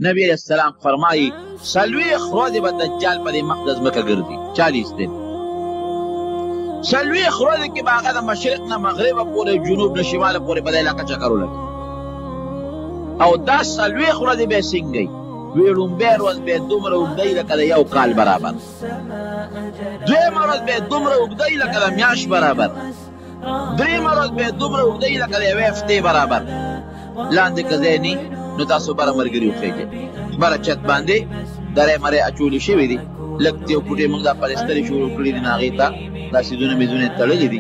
نبی علیہ السلام فرمائی سلویخ روز با دجال پر مقدس مکہ گردی 40 دن سلویخ روز کی باغا دا مشرق نا مغرب پورے جنوب نا شمال پورے بدای علاقہ چکرو لگی او دا سلویخ روز بے سنگئی ویرون بے روز بے دومر اگدائی لکہ دا یو کال برابر دوی مرض بے دومر اگدائی لکہ دا میاش برابر دری مرض بے دومر اگدائی لکہ دا ویفتے برابر لاندے کزینی نو تاسو برا مرگریو خیجے برا چت باندے درے مرے اچولی شوی دی لگتے او پوٹے منگ دا پرستری شروع کری دی ناغیتا دا سیدون میزون تلگی دی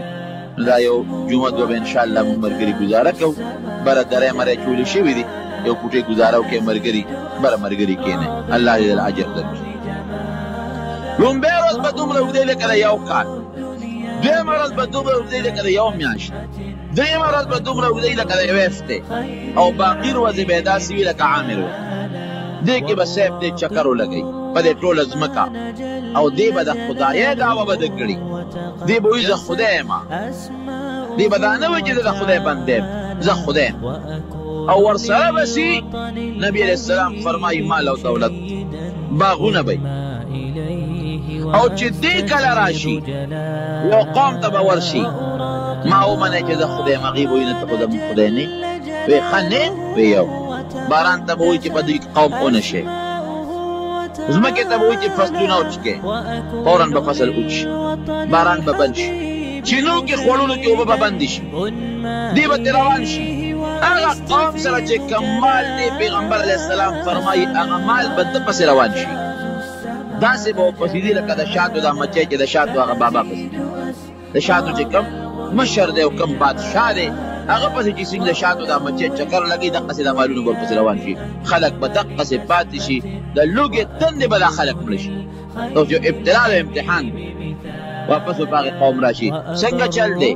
دا یو جمعہ دو بے انشاءاللہ من مرگری گزارا کو برا درے مرے اچولی شوی دی یو پوٹے گزاراو کے مرگری برا مرگری کینے اللہ دے العجر در لون بے روز با دومر اگدے لکر یو کال دوی مرض با دومر اگدے لکر یو میاشت دوی مرض با دومر اگدے لکر ویفتے او باقی روز بیدا سوی لکا عامر دے کی بسیب دے چکرو لگئی پا دے ٹول ازمکا او دے با دا خدایه دعوه با دکڑی دے بوئی زا خدای ما دے با دا نوی دا خدای بندیم زا خدای او ورسره بسی نبی علیہ السلام فرمائی مال او دولت باغون بی او چی دی کل راشی یو قوم تا باورشی ما او منه چی دا خدای مغیب وی نتا خدا من خدای نی وی خنه وی یو باران تا بوئی چی پا دی قوم اونشه زمکی تا بوئی چی فصلون اوچکے فوراً با فصل اوچ باران با بنش چینو کی خولونو کی اوبا با بندش دی با تیروان شی اغا قوم سر چی کمال دی پیغمبر علیہ السلام فرمائی اغا مال بد پس روان شی دا سے با پسیدی لکا دا شاتو دا مچے چی دا شاتو اغا بابا پسی دا شاتو چی کم مشر دے و کم بادشاہ دے اغا پسی چی سنگ دا شاتو دا مچے چکر لگی دا قسی دا مالونو بول پسی روان شی خلق با دا قسی پاتی شی دا لوگ تند با دا خلق ملشی تو جو ابتلاء دا امتحان واپس و باقی قوم راشی سنگا چل دے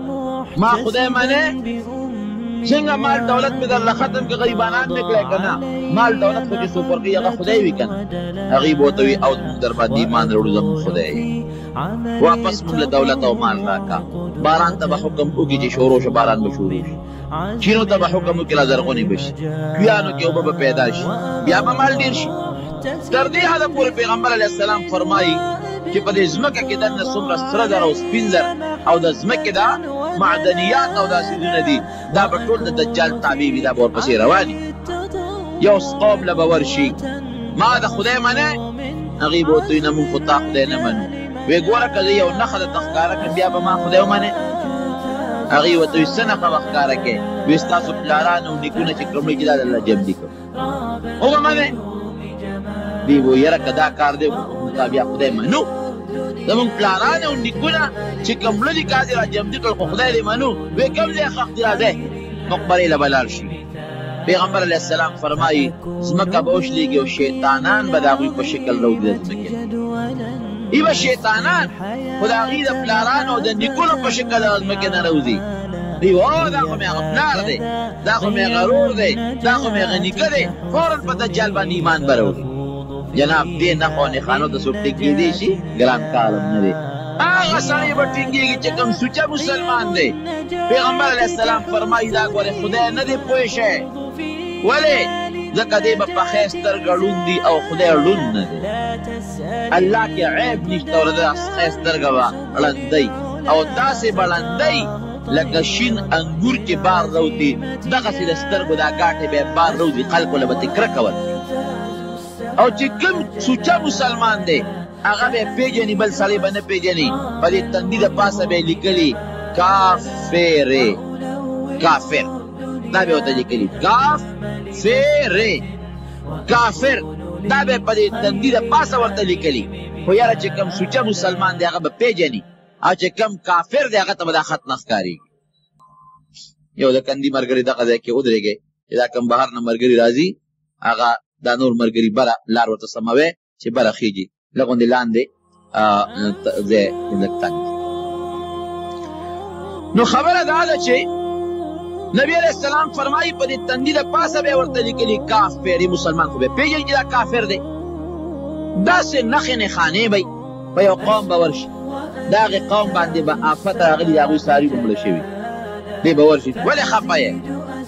ما خدای مانے سنگا مال دولت پہ در لختم کے غریبانات نکلے کنا مال دولت کو جسو پر کی اگا خدای بھی کنا غریب ہوتوی او در با دیمان روڑو زم خدای واپس مل دولت او مال راکا باران تبا حکم اگی جی شوروش باران بشوروش چینو تبا حکم اکی لازرغونی بش بیانو کی اوبا پیدا شی بیا با مال دیر شی تردی حدا پوری پیغمبر علیہ السلام فرمائی کہ پا دی زمکہ کی دن سمر سرگر او سپینزر او دا زمکہ دا معدنیات او دا سیدون دی دا بطول دا دجال تعبیبی دا بور پسی روانی یو سقوم لبورشی ما دا خدای منه اغیب ہوتوی نمون خطا خدای نمنو وی گورا کدی یو نخد تخکارا کن بیا با ما خدای منه اغیب ہوتوی سنخ وخکارا که وی استاسو پلارانو نکونا چی کملی جدا اللہ جم دی کم او با منه دی وہ یرا کدا کار دے مطابق خدای منو زمون پلارانه و نکونا چی کملو دی کازی را جمدی کل خدای دی منو وی کم دی خاق دی را دے مقبری لبلال شی پیغمبر علیہ السلام فرمائی زمکہ باوش لیگی و شیطانان بداغوی پا شکل رو دی زمکہ ای با شیطانان خداغی دا پلارانه و دا نکونا پا شکل رو زمکہ نروزی ایو دا خو میغا پلار دے دا خو میغا رور دے دا خو میغا نکا دے فوراً پا دجال بان ایمان برو جناب دے نخوانی خانو دا سب ٹکی دی شی گران کارم ندے آغا سائی با ٹنگی گی چکم سوچا مسلمان دے پیغمبر علیہ السلام فرمائی دا گوارے خدای ندے پوش ہے ولی زکا دے با پخیستر گلون دی او خدای لون ندے اللہ کی عیب نشتا ورد خیستر گوا لندی او دا سے بلندی لکه شین انگور چې بار روتی دغه سي د سترګو دا ګاټې به بار روزي خلکو له به تکره کول او چې کوم سوچا مسلمان دی هغه به پیژني بل سړی به نه پیژني په دې تندي د پاسه به لیکلي کافر کافر دا به ورته لیکلي کافر دا به په دې تندي د پاسه ورته لیکلي خو یاره چې کوم سوچا مسلمان دی هغه به پیژني او چې کم کافر دی هغه ته به دا خط نه ښکارېږي یو د کندي ملګري دغه ځای کې ودرېږئ چې دا کم بهر نه ملګري راځي هغه دا نور ملګري بره لار ورته سموئ چې بره خیږي لږ غوندې لاندې ځای لږ تنګ نو خبره دا ده چې نبی علیہ السلام فرمایي په دې تندي د پاسه به ورته لیکلي کافر مسلمان خو به پېژني چې دا کافر دی داسې نښې نښانې به په یو قوم به ورشي دا هغې قوم باندې به آفت راغلي د هغوی ساري به مړه شوي دی به ورشي ولې خفه یې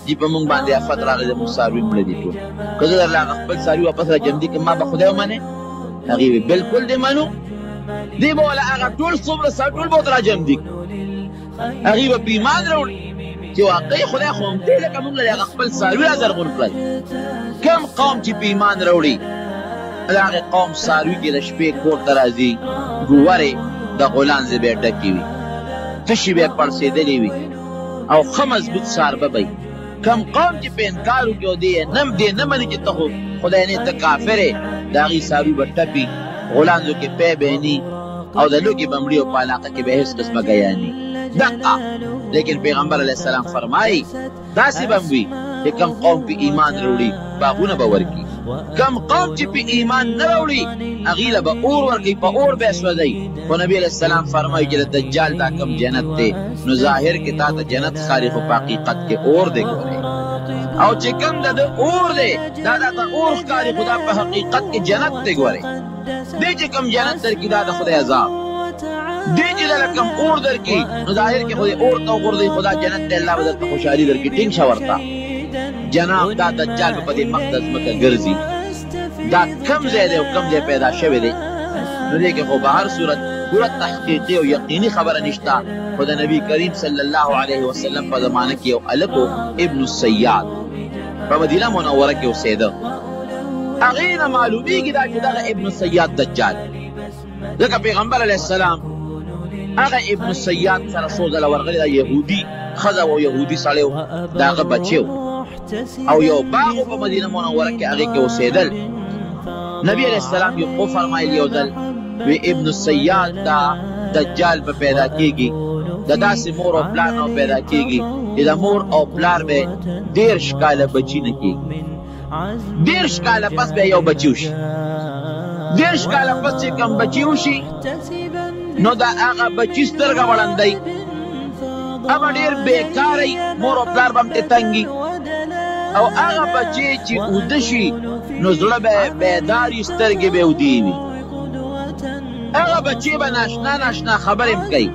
چې په موږ باندې افت راغلی د موږ څاروي مړه دي ټول که زه درله هغه خپل څاروي واپس را جمدي کړم ما به خدای ومنې هغې وی بلکل دې منو دی به وله هغه ټول څومره ټول به ورته را جمدي هغې به په ایمان راوړي چې واقعي خدای خو همدې لکه موږ له هغه خپل څاروي را زرغون کړل کم قوم چې په ایمان راوړي د هغې قوم څاروي کې د شپې کور ته راځي ګورې د غولانځې به یې ډکې وي تشي به یې پړسېدلې وي او ښه مضبوط څار به وي کم قوم چې په انکار وکړي او دې نه مني چې ته خو خدای نه ته کافر یې د هغې څاروي به ټپي غولانځو کې پی به یې ني او د لوږې به مري او په علاقه کې به هېڅ قسمه ګیا ني دقه لیکن پیغمبر علیه السلام فرمایي داسې به هم وي چې کم قوم په ایمان راوړي باغونه به ورکړي کم قوم چې په ایمان نه راوړي هغې له به اور ورکوي په اور به یې سوځوي خو نبي علیه السلام فرمایي چې د دجال دا کم جنت دی نو ظاهر کې تا ته جنت ښکاري خو په حقیقت کې اور دی ګورې او چې کم د اور دی دا ته اور ښکاري خو دا په حقیقت کې جنت دی ګورې دی چې کم جنت درکړي دا د خدای عذاب دی چې دله کم اور درکړي نو ظاهر کې خو اور ته وغورځوي خو دا جنت دی الله به درته خوشحالي درکړي ټینګ شه ورته جناب دا دجال به په دې مقدس مکه ګرځي دا کم ځای دی او کم ځای پیدا شوی دی نو دې کې خو به هر صورت پوره تحقیقي او یقیني خبره نشته خو د نبي کریم صلی الله علیه وسلم په زمانه کې یو هلک ابن السیاد په مدینه منوره کې اوسېده هغې نه معلومیږي دا چې دغه ابن السیاد دجال ځکه پیغمبر علیه السلام هغه ابن السیاد سره څو ځله ورغلی دا یهودي ښځه او یهودي سړی و د هغه بچی او یو باغ په مدینه منوره کې هغې کې اوسېدل نبی علیه السلام یو فرمایل یو ځل وی ابن السیاد دا دجال به پیدا کېږي د داسې مور او پلار نه پیدا کېږي چې د مور او پلار به 13 کاله بچي نه کېږي 13 کاله پس به یو بچي وشي 13 کاله پس چې کوم بچي وشي نو دا هغه بچي سترګه وړندی هغه ډېر بېکاری مور او پلار به هم ترې تنګي او هغه بچی چې اوده شي نو زړه به بیدار وي سترګې به اودې وي هغه بچی به ناشنا خبرې هم کوي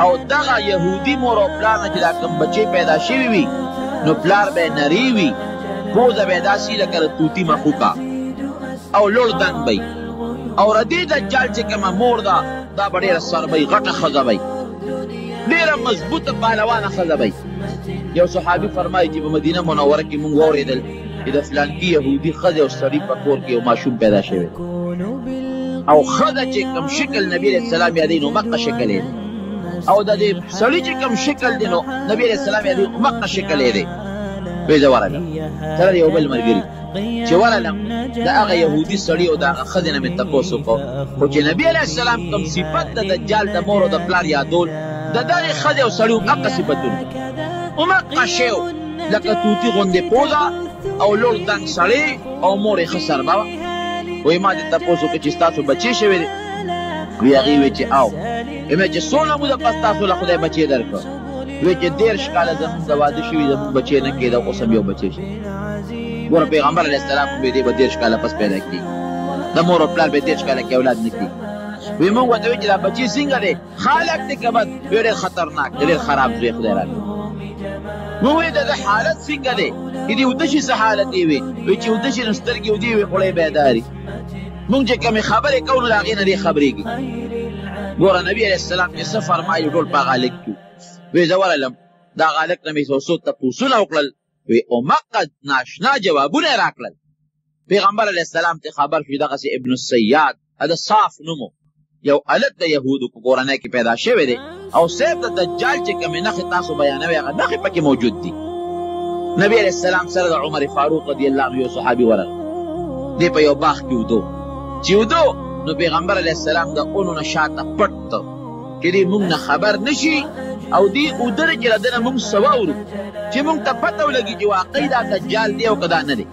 او دغه یهودي مور او پلار نه چې دا کوم بچی پیدا شوي وي نو پلار به یې نري وي پوزه به یې داسې لکه د طوطي مخوکه او لوړ دنګ به او د دې دجال چې کومه مور ده دا به ډېره سربی غټه ښځه به ډېره مضبوطه پهلوانه ښځه به یو صحابي فرمایي چې په مدینه منوره کې مونږ واورېدل چې د فلانکي یهودي ښځې او سړي په کور کې یو ماشوم پیدا شوی او ښځه چې کوم شکل نبي علیه السلام یادوي نو مقه شکل یې دی او د دې سړي چې کوم شکل دی نو نبي علیه السلام یادوي مقه شکل یې دی وی زه ورغلم سره یو بل ملګري چې ورغلم د هغه یهودي سړي او د هغه ښځې نه مې تپوس وکړو خو چې نبي علیه السلام کوم صفت د دجال د مور او د پلار یادول د دغې ښځې او سړي مقه صفتونه مقه شی و لکه طوطي غوندې پوزه او لوړ دنګ سړی او مور یې ښه سربه وه وایي ما دې تپوس وکړو چې ستاسو بچې شوی دی وی هغې وی چې او ویمه چې څونه موده پس تاسو له خدای بچې درکړه وی چې 13 کاله زموږ د واده شوي زموږ بچې نه کېده اوس هم یو بچې شي ګوره پیغمبر علیه السلام هم دې به 13 کاله پس پیدا کړي د مور او پلار به 13 کاله کې اولاد نه کړي وی موږ ورته وایي چې دا بچې څنګه دی خالق دی که بد وی ډېر خطرناک دی ډېر خراب زوی خدای راکړي موږ وایي د ده حالت څنګه دی چې دې اوده شي څه حالت یې وي وایي چې اوده شي نو سترګې اودې وي خوله یې بیداري موږ چې کومې خبرې کوو نو د هغې نه دې خبرېږي ګوره نبي علیه السلام چې څه فرمایي ټول په هغه هلک کې وی زه ورغلم د هغه هلک نه مې څو تپوسونه وکړل وی اومقه ناشنا جوابونه یې راکړل پیغمبر علیه السلام ته خبر شو دغسې ابن السیاد د صاف نومو یو هلک د یهودو په کورنۍ کې پیدا شوی دی او صرف د دجال چې کومې نښې تاسو بیانوئ هغه نښې پکې موجود دي نبي علیه السلام سره د عمر فاروق رضی الله عنه یو صحابي ورغی دی په یو باغ کې ودو چې ودو نو پیغمبر علیه السلام د اونو نه شاته پټ چې دې موږ نه خبر نه شي او دې ودره چې له ده نه موږ څه واورو چې موږ ته پته ولګي چې واقعي دا دجال دی او که دا نه دی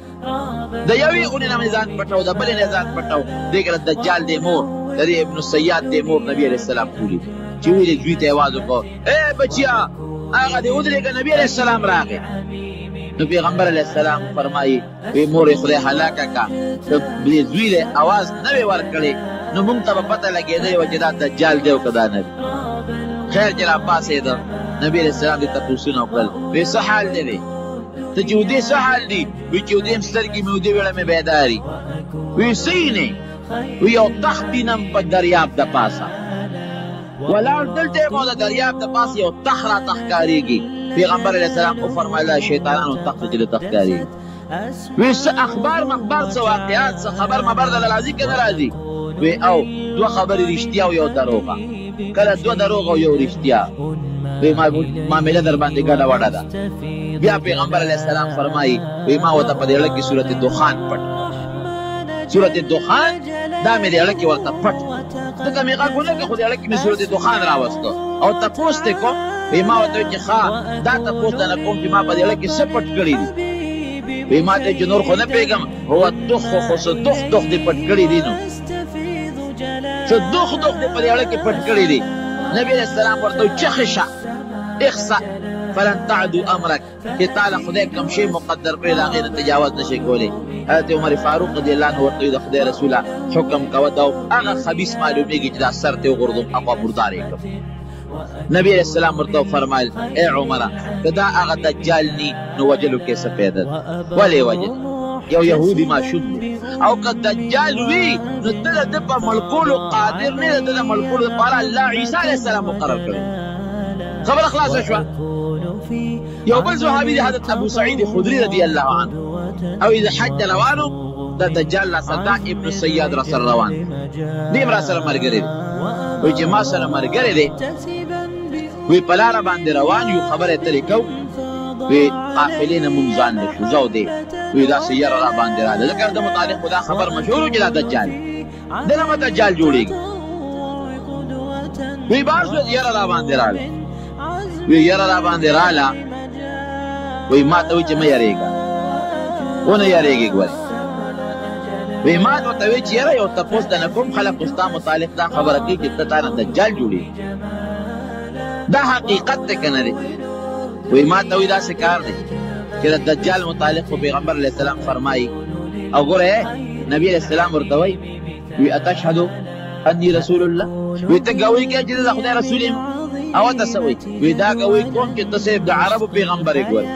د یوې اونې نه مې ځان پټو د بلې نه ځان پټو دې که دجال دی مور د دې ابن السیاد دی مور نبي علیه السلام ولید چې ویلې زوی ته یې آواز وکړو ای بچیا هغه دې ودرېږه نبي علیه السلام راغی نو پیغمبر علیه السلام فرمایي وی مور یې خدای هلاکه که دې زوی دی آواز نه وې ورکړې نو موږ ته به پته لګېدلې وه چې دا دجال دی او که دا نه دی خیر چې راپاڅېده نبی علیہ السلام دې تپوسونه وکړل وی څه حال دی ته چې ودې څه حال دی وی چې ودې سترګې مې ودې ویړه مې بیداري وی سینې وی یو تخت وینم په دریاب د پاسه ولاړ دلته مو د دریاب د پاسه یو تخت راته ښکارېږي پیغمبر علیه السلام وفرمایله شیطانانو تخت چې درته ښکارېږي وی څه اخبار مخبار څه واقعات څه خبر مبر دله راځي که نه راځي وی او دوه خبرې رښتیا او یو دروغه کله دوه دروغ او یو رښتیا وی معامله در باندې ګډه وډه ده بیا پیغمبر علیه السلام فرمایي وی ما ورته په دې اړه کې صورت دخان پټ صورت دخان دا مې دې اړه کې ورته پټ دته مې غږ ونه کړه خو دې اړه کې مې صورت دخان راوسته او تپوس دې کوم وی ما ورته ویل چې ښه دا تپوس درنه کوم چې ما په دې اړه کې څه پټ کړي دي وی ما ته چې نور خو نه پوهېږم هو دخ خو څه دخ دې پټ کړي دي نو څه دخ دې په دې اړه کې پټ کړي دي نبی علیہ السلام ورته چغې شه اخسأ فلن تعدو امرک چې تا له خدای کوم شی مقدر کړی د هغې نه تجاوز نشئ کولی حضرت عمر فاروق رضی الله عنه ورته د خدای رسوله حکم کوه دا هغه خبیث معلومیږي چې دا سر ته وغورځوم هغه مردار یې کړم نبی علیہ السلام ورته وفرمایل ای عمره که دا هغه دجال نی نو وجلو کې څه پیدا ده ولې وجل یو یهودي ماشوم دی او که دجال وي نو ته د ده په ملکولو قادر نه ده د ده ملکولو لپاره الله عیسی علیه السلام مقرر کړی خبره خلاصه شوه یو بل صحابي دی حضرت ابو سعید خدري رضی الله عنه او اذا حج روانو د دجال راسره دا ابن سیاد راسره روان دیم راسره ملګری دی وایي چې ما سره ملګری دی وی په لاره باندې روان یو خبرې اترې کوو وی قافلې نه مونږ ځان نه شو ځو دی وی داسې یره را باندې راغله ځکه د متعلق خو دا خبر مشهور و چې دا دجال دنه به دجال جوړېږي وی بار شو یره را باندې راغله وی یره را باندې راغله وی ما ته وایي چې مه یارېږه ونه یارېږي ګورې وی ما ته ورته وایي چې یاره یو تپوس دنه کوم خلک خو ستا متعلق دا خبره کوي چې ته تا نه دجال جوړېږي دا حقیقت دی که نه دی وی ما ته وایي داسې کار دی چې د دجال متعلق خو پیغمبر علیه السلام فرمایي او ګوره نبي علیه السلام ورته وایي وی اتشهدو انی رسول الله وی ته ګوی کوې چې زه د خدای رسول یم او ته څه وایي وی دا ګوی کوم چې ته صرف د عربو پیغمبر یې ګوره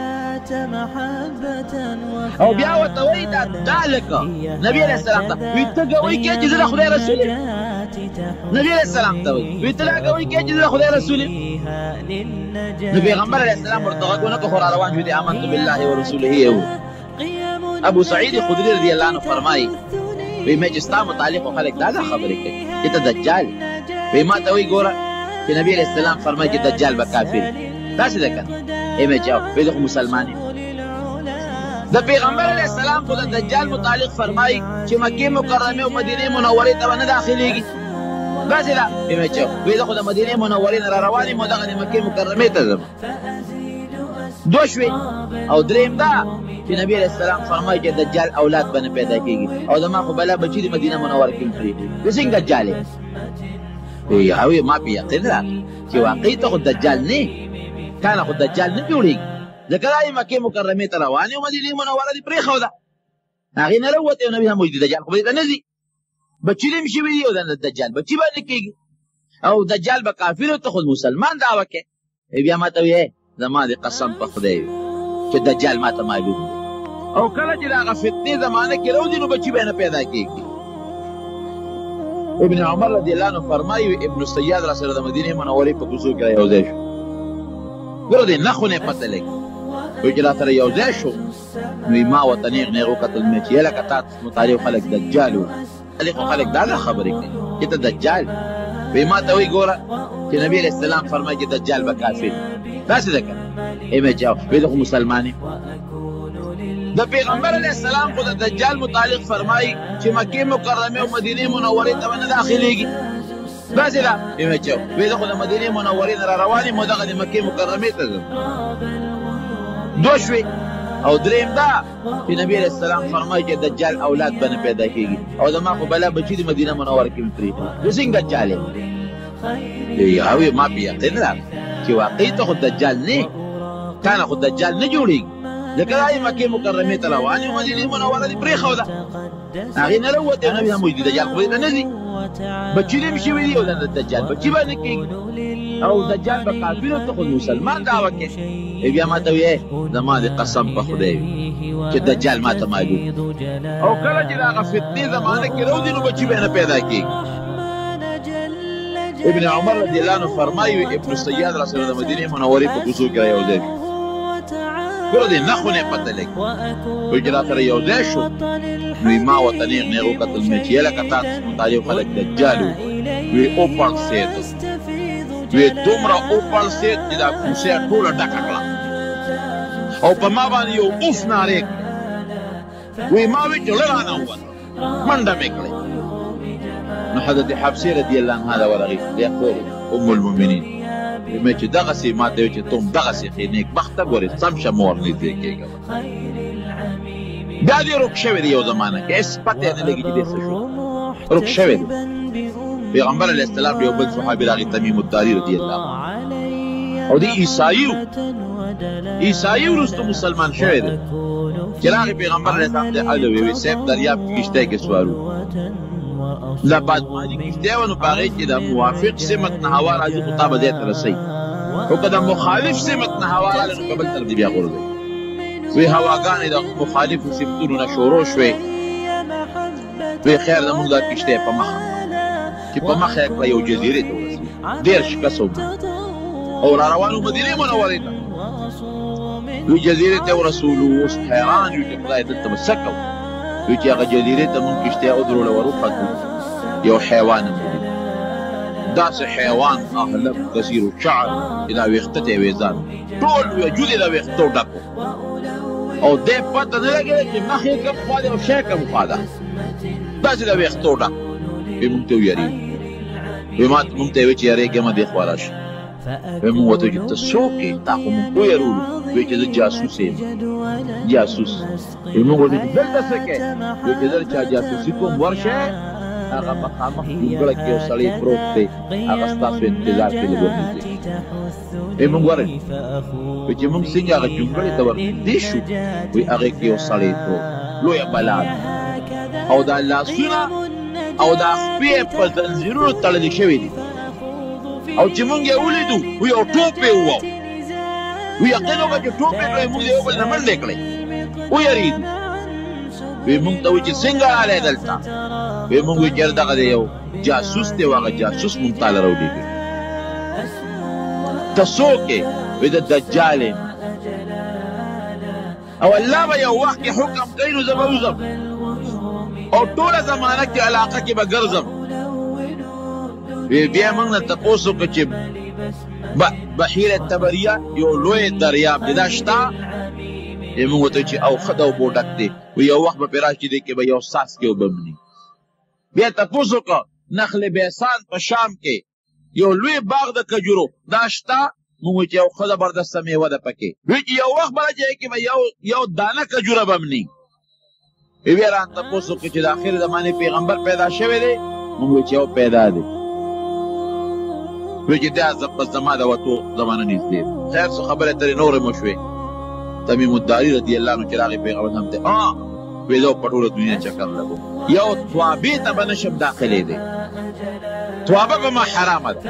او بیا ورته وایي دا لکه نبي علیه السلام ته وی ته ګوی کوې چې زه د خدای رسول یم نبی علیہ السلام ته وی ته دا ګوی کوې چې زه د خدای رسول یم نو پیغمبر علیه السلام ورته غږ ونه کړ خو را روان شو دی آمنت بالله ورسوله یې ابو سعید خدري رضی الله عنه فرمایي وی مې چې ستا متعلق خلک دا خبرې کوي چې ته دجال وی ما ته وایي ګوره چې نبی علیه السلام فرمایي چې دجال به کافر داسې ده که نه ای مې جواب وی زه خو مسلمان یم د پیغمبر علیه السلام خو د دجال متعلق فرمایي چې مکې مکرمې او مدینې منورې ته به نه داخلېږي داسې ده ای مې جواب وی زه خو د مدینې منورې نه را روان یم او دغه د مکې مکرمې ته ځم دو شوې او درېیم دا چې نبی علیه السلام فرمایي چې دجال اولاد به نه پیدا کېږي او زما خو بلا بچي د مدینه منوره کې پرېږدي زه څنګه دجال یم وی ما پې یقین راغی چې واقعي ته خو دجال نه کانه خو دجال نه جوړېږي ځکه دا یې مکې مکرمې ته روان یې او مدینې منوره دې پرېښوده هغې نه راووتی او نبي هم وایي دجال خو به دې ته نه ځي بچي دې هم شوي دي او د دجال بچي به نه کېږي او دجال به کافر او ته خو مسلمان دعوه کوې بیا ما ته وایي زما د قسم په خدای چې دجال ما ته معلوم دی او کله چې د هغه فتنې زمانه کې راوځي نو بچي به نه پیدا کېږي ابن عمر رضی الله عنه فرمایي ابن سیاد را سره د مدینې منورې په کوڅو کې رایوځای شو ګوره د نښو نه یې پته لګي وایي چې را سره یوځای شو نو ما ورته نیغ نیغ وکتل مې چې لکه تا مطالع خلک دجال وو خلک دا خبرې کوي چې ته دجال وی ما ته وایي ګوره چې نبي علیه السلام فرمایي چې دجال به کافر داسې ده که ای مې جواب وی زه خو مسلمان یم د پیغمبر علیه السلام خو د دجال متعلق فرمایي چې مکې مکرمې او مدینې منورې ته به نه داخلېږي داسې ده ای مې جواب وی زه خو د مدینې منورې نه را روان یم او دغه د مکې مکرمې ته ځم دو شوې او درېیم دا چې نبي علیه السلام فرمایي چې دجال اولاد به نه پیدا کېږي او زما خو بلا بچي د مدینه منوره کې مې پرېږدي زه څنګه دجال یم هغوی ما پې یقین راغی چې واقعي ته خو دجال نه کانه خو دجال نه جوړېږي ځکه دا یې مکې مکرمې ته روان یو مدینې منوره دې پرېښوده هغې نه راووتی نبي هم وایي دجال خو دې ته نه ځي بچي دې هم شوي دي او د دجال بچي به نه کېږي او دجال به کافر ته خو مسلمان دعوه کوي بیا ما ته وې زما د قسم په خدای چې دجال ما ته معلوم او کله چې هغه فتنې زمانه کې راوځي نو بچي به نه پیدا کېږي. ابن عمر رضی الله عنه فرمایي ابن سیاد رسول الله مدینه منورې په کوڅو کې راوځي ګور دې نه خو نه پته لګي وی چې راته یو ځای شو وی ما ورته نیغ وکتل مې چې لکه تاسو متعجب خلک دجال وی او پړسېد وی دومره او پړسېد چې دا کوڅه ټوله ډکه کړه او په ما باندې یو اوف نارې وی ما وی چې لرانه ووت منډه مې کړې. نو حضرت حفصه رضی الله عنها دا ورغی دی خور ام المؤمنین مې چې دغسې ما ته وی چې تم دغسې ښې نیک بخته ګورې سم شه مور نږدې کېږه بیا دې رک شوی دی یو زمانه کې هېڅ پته یې نه لګي چې دې څه شو رک شوی دی. پیغمبر علیه السلام یو بل صحابي راغی تمیم الداري رضی الله عنه او دی عیسائی وروسته مسلمان شوی دی چې راغی پیغمبر علیه السلام ته حل وی صاحب دریاب کې کشتی کې سوارو لا بادماني کشتی و نو په هغې کې د موافق سمت نه هوا راځي خو تا به ځای ته رسوي خو که د مخالف سمت نه هوا راغله نو په بل طرف دې بیا غورځوي. وی هواګانې د مخالفو سمتونو نه شروع شوې وی خیر زمونږ دا کشتی په مخه چې په مخه یې کړه یو جزیرې ته ورسوي 10 کسه او را روانو مدینې منورې ته وی جزیرې ته ورسولو اوس حیران یو چې خدای دلته به څه کوو وی چې هغه جزیرې ته مونږ کشتی ودروله وروختو یو حیوان هم ولید داسې حیوان اهلب کثیر الشعر چې دا ویښته ته یې ویزان ټول وجود یې د ویښتو ډک او دې پته نه لګېده چې مخ یې کوم خوا دی او شا کوم خوا ده داسې د ویښتو ډک وی مونږ ته ویارېږي وی مونږ ته یې وی چې یارېږم دې خوا راشي وی مونږ ورته وی چې ته څوک یې تا خو مونږ ویرولو وی چې زه جاسوس یم جاسوس وی مونږ ورته چې دلته څه کوې وی چې زه چا جاسوسي کوم ورشه هغه مخامخ جونګړه کې یو سړی پروت دی هغه ستاسو انتظار کې لږ ورنږدې وی مونږ ورغلو وی چې مونږ څنګه هغه جونګړې ته ورنږدې شو وی هغې کې یو سړی پروت لویه بلا ده او دا لاسونه او دا خپې په زنځیرونو تړلې شوي دي او چې مونږ یې ولیدو وی یو ټوپ یې وواو وی یقین وکړه چې ټوپ یې کړی مونږ یو بل نه منډې کړی ویرېدو وی مونږ ته وی چې څنګه راغلی دلته وی مونږ وی چې دغه دی یو جاسوس دی او هغه جاسوس مونږ تاله راولېږي ته څوک یې وی د دجال یم او الله به یو وخت کې حکم کوي نو زه به وځم او ټوله زمانه کې علاقه کې به ګرځم بیا موږ نه تپوس وکړه چې بحیره تبریه یو لوی دریاب دی دا شته موږ ورته چې او ښه د اوبو ډک دی وی یو وخت به پرې راشي دی کې به یو څاڅکې اوبه مني بیا تپوس وکړه نخل بیسان په شام کې یو لوی باغ د کجورو دا شته موږ چې یو ښه زبردسته میوه ده پکې وی چې یو وخت بله ځای کې به یو دانه کجوره به مني بیا رانه تپوس وکړه چې د آخر زمانې پیغمبر پیدا شوی دی موږ وی چې یو پیدا دی وی چې دا بس زما د وتو زمانه نږدې خیر څه خبرې ترې نورې مو شوې تمیم الداري رضی الله عنه چې راغی پیغمبر هم ته وی زه په ټوله دنیا چکر لګوم یو توابې ته به نشم داخلېدی توابه به ما حرامه ده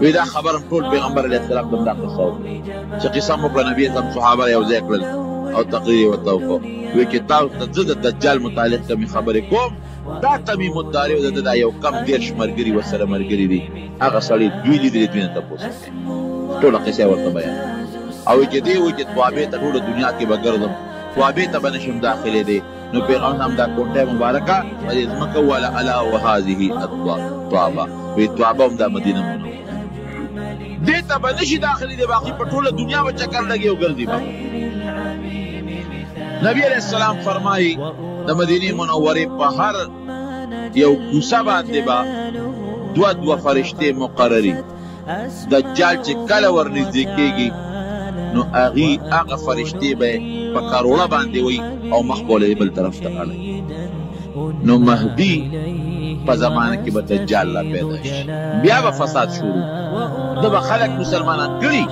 وی دا خبر هم ټول پیغمبر علیه السلام ته هم دا قصه وکړه چې قصه هم وکړه نبي هم صحابه یو ځای کړل او تقریر یې ورته وکړو وی چې تاسو ته زه د دجال متعلق کمې خبرې کوم دا تمیم الداري او د دا یو کم 10 ملګري ورسره ملګري دي هغه سړي دوی لیدلي دوی نه تپوس کوي ټوله قصه یې ورته بیان او چې دی وی چې توابې ته ټوله دنیا کې به ګرځم توابې ته به نشم داخلېدی نو پیغمبر هم دا کونډۍ مبارکه په دې ځمکه وویله الا وهذه طابه وی طابه هم دا مدینه منوره دې ته به نشي داخلېدی باقي په ټوله دنیا به چکر لګي او ګرځي به نبی علیہ السلام فرمایي د مدینې منورې په هر یو کوڅه باندې به دوه فرشتې مقرري دجال چې کله ورنږدې کېږي نو هغه فرشتې به په کروړه باندې وي او مخ به ولې بل طرف ته اړوي نو مهدي په زمانه کې به دجال لا پیدا شي بیا به فساد شروع ده به خلک مسلمانان کړي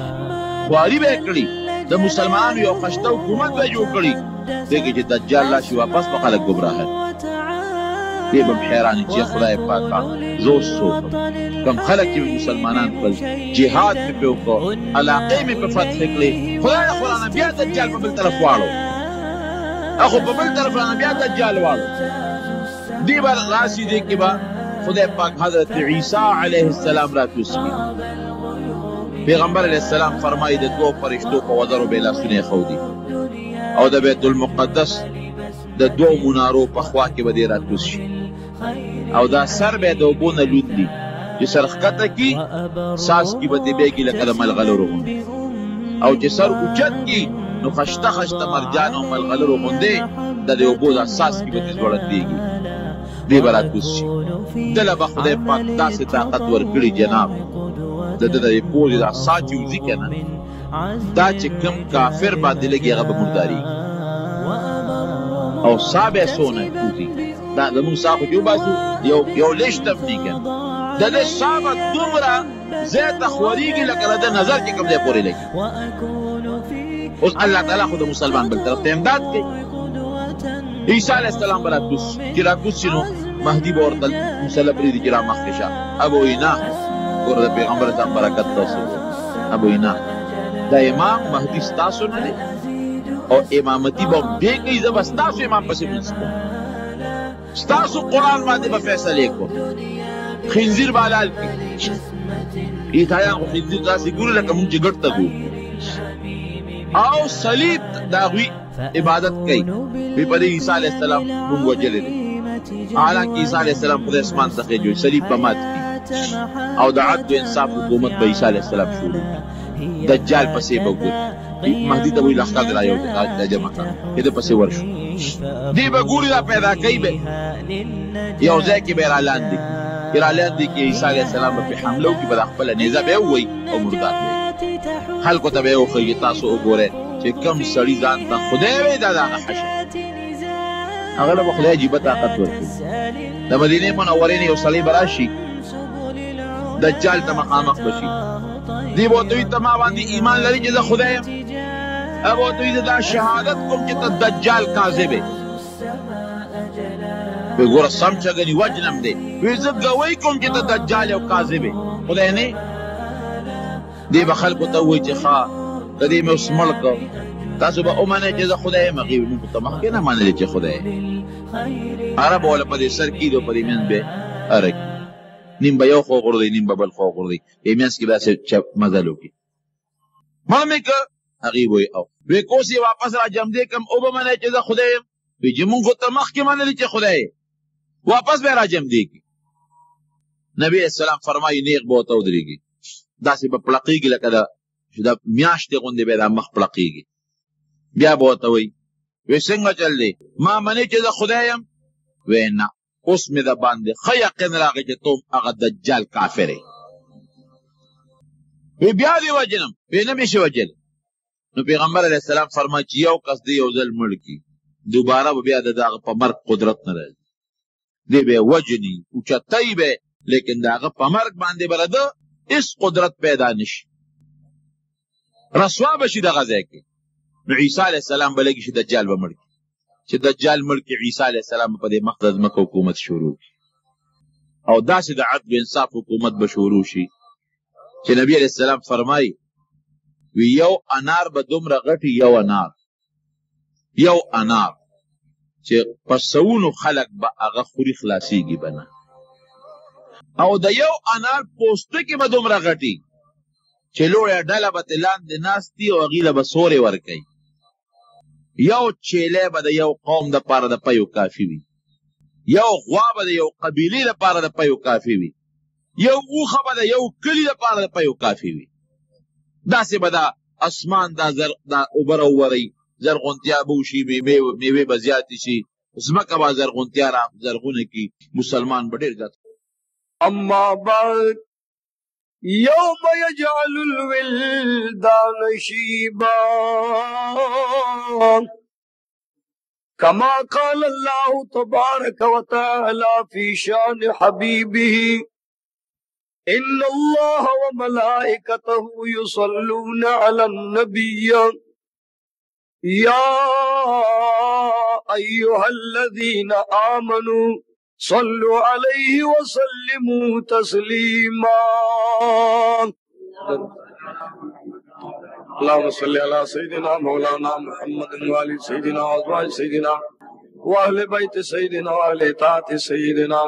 خواري به یې کړي د مسلمانانو یو خشته حکومت به جوړ کړي دیکھیں چې دجال راشي واپس به خلک ګمراه دی به حیران چې خدای پاکه زه اوس څوک کوم خلک چې مسلمانان کړل جهاد مې پې وکړو علاقې مې په فتح کړې خدای خورانه بیا دجال په بل طرف واړو اخو په بل طرف رانه بیا دجال واړو دی به راشي دی کې به خدای پاک حضرت عیسی علیه السلام را کوز کړي پیغمبر علیه السلام فرمایي د دوو فرشتو په وزرو به یې لاسونه ایښودي او د بیت المقدس د دوو منارو په خوا کې به دې راکوز شي او دا سر به یې د اوبو نه لوند دي چې سر ښکته کي ساس کې به دې بیږي لکه د ملغلرو غوندې او چې سر اوچت کي نو خشته خشته مرجان او ملغلرو غوندې د دې اوبو دا ساس کې به دې ځوړندېږي دی به راکوز شي دله به خدای پاک داسې طاقت ورکړي جناب د ده د پوزې دا سا چې وځي که نه دا چې کوم کافر باندې لګي هغه به مردارېږي او سا به یې څونه وځي دا زمونږ سا خو چې وباسو یو لشت هم نه که د دې سا به دومره ځای ته خورېږي لکه د ده نظر چې کوم ځای پورې لګي اوس الله تعالی خو د مسلمان بل طرف ته امداد کوي عیسی علیه السلام به راکوز چې راکوز شي نو مهدي به ورته مسله پرېږدي چې را مخکې شه ابو وینا ګوره د پیغمبر اسلام برکت تاسو ابو وینا دا امام مهدي ستاسو نه دی او امامتي به دې کوي زه به ستاسو امام پسې لمونځ کوم ستاسو قرآن باندې به فیصلې کوم خنزیر به حلال کړي عیسایان خو خنزیر داسې ګوري لکه مونږ چې ګډ ته ګورو او صلیب د هغوی عبادت کوي وی په دې عیسی علیه السلام مونږ وجلی دی حالانکه عیسی علیه السلام خدای اسمان څخه جوړ صلیب به مات کړي او د عدل و انصاف حکومت به عیسی علیه السلام شروع دجال پسې به وګوري مهدي ته وایي لښکر دې راجمع کړه چې ده پسې ورشو دی به ګوري دا پیدا کوي به یو ځای کې به یې رالاندې کړي رالاندې کړي عیسی علیه السلام به پرې حمله وکړي به دا خپله نیزه به یې ووهي او مردار به خلکو ته به یې وښیي تاسو وګورئ چې کوم سړي ځان ته خدای وایي دا د هغه حشر هغه له به خدای عجیبه طاقت ورکړي د مدینې منورې نه یو سړی به راشي دجال ته مخامخ به شي دی به ورته وایي ته ما باندې ایمان لري چې زه خدای یم هغه به ورته وایي زه دا شهادت کوم چې ته دجال کاذب یې وایي ګوره سم چې ګنې وجنم دی وایي زه ګوی کوم چې ته دجال یې او کاذب یې خدای نه دی به خلکو ته ووایي چې ښه که دې مې اوس مړ کړ تاسو به ومنئ چې زه خدای یم هغې مونږ ته مخکې نه منلې چې خدای هره به وله په دې سر کېږي او په دې منځ به هره کړي نیم به یو خوا غورځوي نیم به بل خوا غورځوي په منځ کې به داسې مزل وکړي مړ مې که هغې به وایي او وایي کوس یې واپس را جمدې کړم او به منئ چې زه خدای یم وایي چې مونږ خو ته مخکې منلې چې خدای یې واپس به یې را جمدې کړي نبي علیه السلام فرمایي نیغ به ورته ودرېږي داسې به پړقېږي لکه چې د میاشتې غوندې به یې دا مخ پړقېږي بیا به ورته وایي وایي څنګه چل دی ما منې چې زه خدای یم وایي نه اوس مې د باندې ښه یقین راغی چې ته هغه دجال کافر یې وایي بیا دې وجنم وایي نه مې شي وجلی نو پیغمبر علیه السلام فرمایي چې یو کس دی یو ځل مړ کړي دوباره به بیا د هغه په مرګ قدرت نه راځي دی به یې وجني اوچتی به لیکن د هغه په مرګ باندې به د هېڅ قدرت پیدا نشي رسوا به شي دغه ځای کې نو عیسی علیه السلام به لګي چې دجال به مړ کړي چې دجال مړ کړي عیسی علیه السلام په دې مخ د ځمکه حکومت شروع کړي او داسې د عدل و انصاف حکومت به شروع شي چې نبی علیه السلام فرمایي وی یو انار به دومره غټي یو انار چې په سوونو خلک به هغه خوري خلاصېږي به نه او د یو انار پوستکي به دومره غټي چې لویه ډله به ترې لاندې ناست دي او هغې له به سورې ورکوي یو چیلی به د یو قوم دپاره د پیو کافي وي یو غوا به د یو قبیلې دپاره د پیو کافي وي یو اوښه به د یو کلي دپاره د پیو کافي وي داسې به دا اسمان دا اوبه راوورئ زرغونتیا به وشي میوې به زیاتې شي ځمکه به زرغونتیا زرغونه کړي مسلمان به ډېر زیات اما بعد يوم يجعل الولدان شيبا كما قال الله تبارك وتعالى في شان حبيبه إن الله وملائكته يصلون على النبي يا أيها الذين آمنوا صلوا علیہ وسلموا تسلیما اللهم صل على سيدنا مولانا محمد وعلى سيدنا وازواج سيدنا واهل بيت سيدنا واهل طاعت سيدنا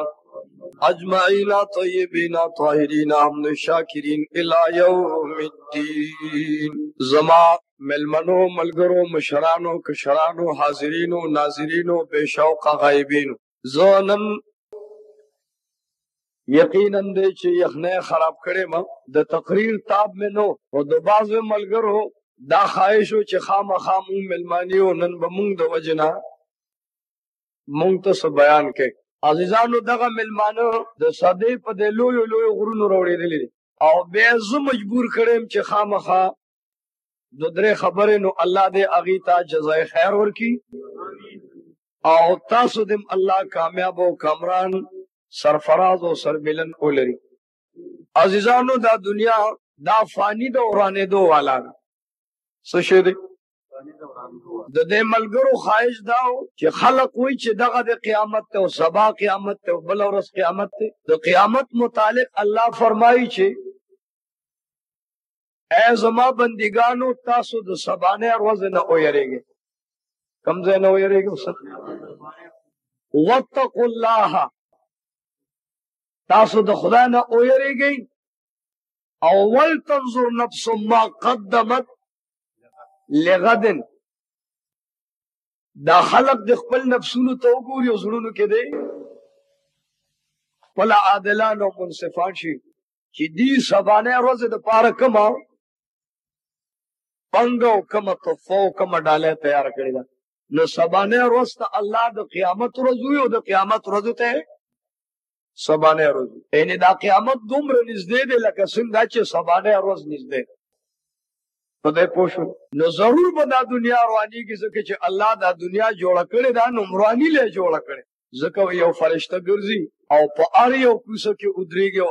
اجمعین طیبین طاہرین حمد شاکرین الی یوم الدین. زما ملمنو ملگرو مشرانو کشرانو حاضرینو ناظرینو بے شوق غائبینو زونن یقیناً دے چھ یخنے خراب کرے ما دا تقریر تاب میں نو و دا باز ملگرو دا خواہشو چھ خام خامون ملمانیو نن بمونگ دا وجنا مونگ تس بیان کے عزیزانو دغه ملمانو د صدې په د لویو لویو غرونو راوړېدلي دي او بیا زه مجبور کړم چې خامخا د درې خبرې نو الله دې هغې ته جزای خیر ورکړي او تاسو دې الله کامیاب او کامران سرفراز او سربلند ولري. عزیزانو دا دنیا دا فانی د ورانېدو والا ده. څه شی دی؟ د دې ملګرو خواهش داو چې خلق وای چې دغه د قیامت ته او سبا قیامت ته او بل ورځ قیامت ته د قیامت متعلق الله فرمایي چې اے زما بندگانو تاسو د سبانه ورځ نه اوریږئ. کوم ځای نه اوریږئ؟ واتقوا الله تاسو د خدای نه اوریږئ او ولتنظر نفس ما قدمت لغدن دا خلق د خپل نفسونو ته وګوري او زړونو کې دی خپل عادلان او منصفان شي چې دې سبانه ورځ د پاره کما پنګو کما توفو کما ډاله تیار کړی دا نو سبانه ورځ ته الله د قیامت ورځ وي او د قیامت ورځ ته سبانه ورځ یعنی دا قیامت دومره نږدې دی لکه څنګه چې سبانه ورځ نږدې خدای پوښو نو ضرور به دا دنیا رواني کې ځکه چې الله دا دنیا جوړه کړې دا نو رواني له جوړه کړې ځکه یو فرشته ګرځي او په اړ یو کوڅه کې ودرېږي او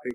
کوي.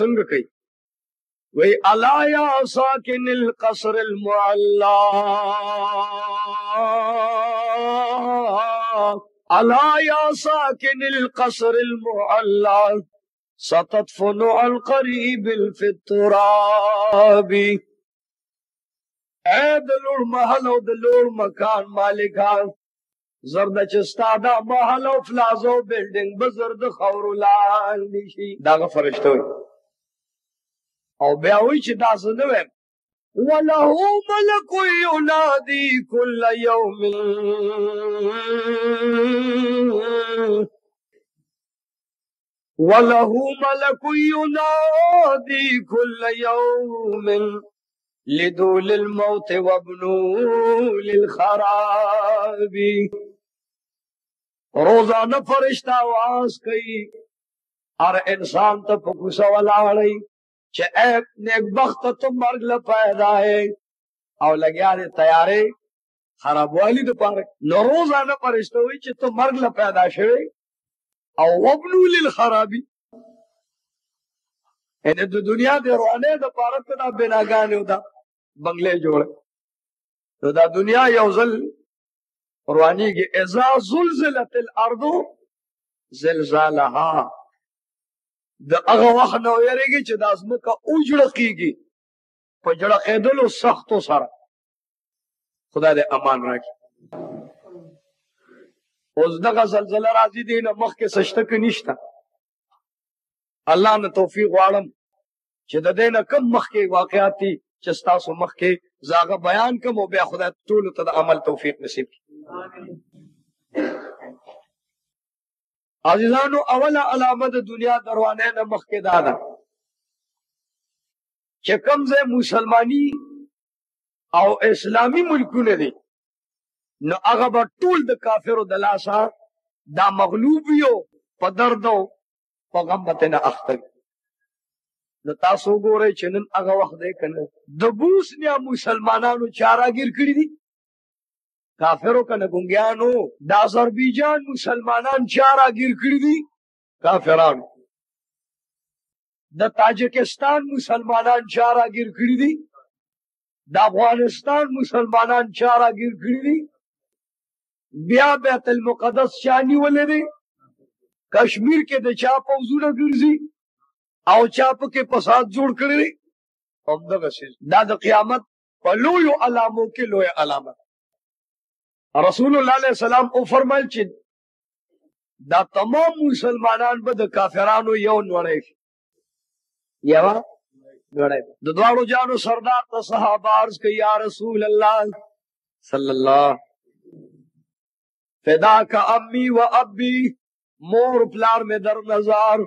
څنګه کوي؟ وی الا یا ساکن القصر المعلا الا یا ساکن القصر المعلا ستدفن القریب فی التراب. اے دلوڑ محل او دلوڑ مکان مالکان زرد چستا دا محل او فلازو بلڈنگ بزرد خورو لاندی شی داغا فرشتو او بیاوی چی دا سنویم وَلَهُ مَلَكُ يُنَادِي كُلَّ يَوْمٍ وَلَهُ مَلَكُ يُنَادِي كُلَّ يَوْمٍ لدول الموت وابنو للخراب. روزانہ فرشتہ آواز کئی اور انسان تا پکوسا ولاڑی چھ اے نیک بخت تو مرگ لپیدا ہے او لگیا دے تیارے خراب والی دو پارک نو روزانہ فرشتہ ہوئی چھ تو مرگ لپیدا شوی او وابنو للخرابی یعنی دو دنیا دے روانے دا پارک دا بناگانے دا بنگلے جوڑے تو دا دنیا یوزل روانی کی اذا زلزلت الارض زلزالها دا اغا وقت نو یرے گی چھ دا ازمکا اجڑقی گی پا جڑقی دلو سختو سارا خدا دے امان راکی اوز دقا زلزلہ رازی دینا مخ کے سشتک نشتا اللہ نے توفیق وارم چھ دا دینا کم مخ کے واقعاتی چستاسو مخ کے زاغا بیان کم و بیا خدا طول تد عمل توفیق نصیب کی. عزیزانو اولا علامت دنیا دروانے نا مخ کے دادا چھ کمزے مسلمانی او اسلامی ملکو نے دی نو اغبا طول دا کافر و دلاسا دا مغلوبیو پا دردو پا غمبتنا اختر نو تاسو گورے چنن اگا وقت دے کنے دبوس نیا مسلمانانو چارا گیر کری دی کافرو کنے گنگیانو دا آذربائیجان مسلمانان چارا گیر کری دی کافرانو دا تاجکستان مسلمانان چارا گیر کری دی دا افغانستان مسلمانان چارا گیر کری دی بیا بیت المقدس چانی ولے دی کشمیر کې د چا پوځونه ګرځي او چا پکې فساد جوړ کړی همدغسې دا د قیامت په لویو علامو کې لویه علامه. رسول الله علیه السلام او فرمایل چې دا تمام مسلمانان به د کافرانو یو نوړی شي، یوه نوړی. د دواړو جانو سردار ته صحابه عرض کوي یا رسول الله صلی الله فداک امی و ابی، مور پلار میں در نظار،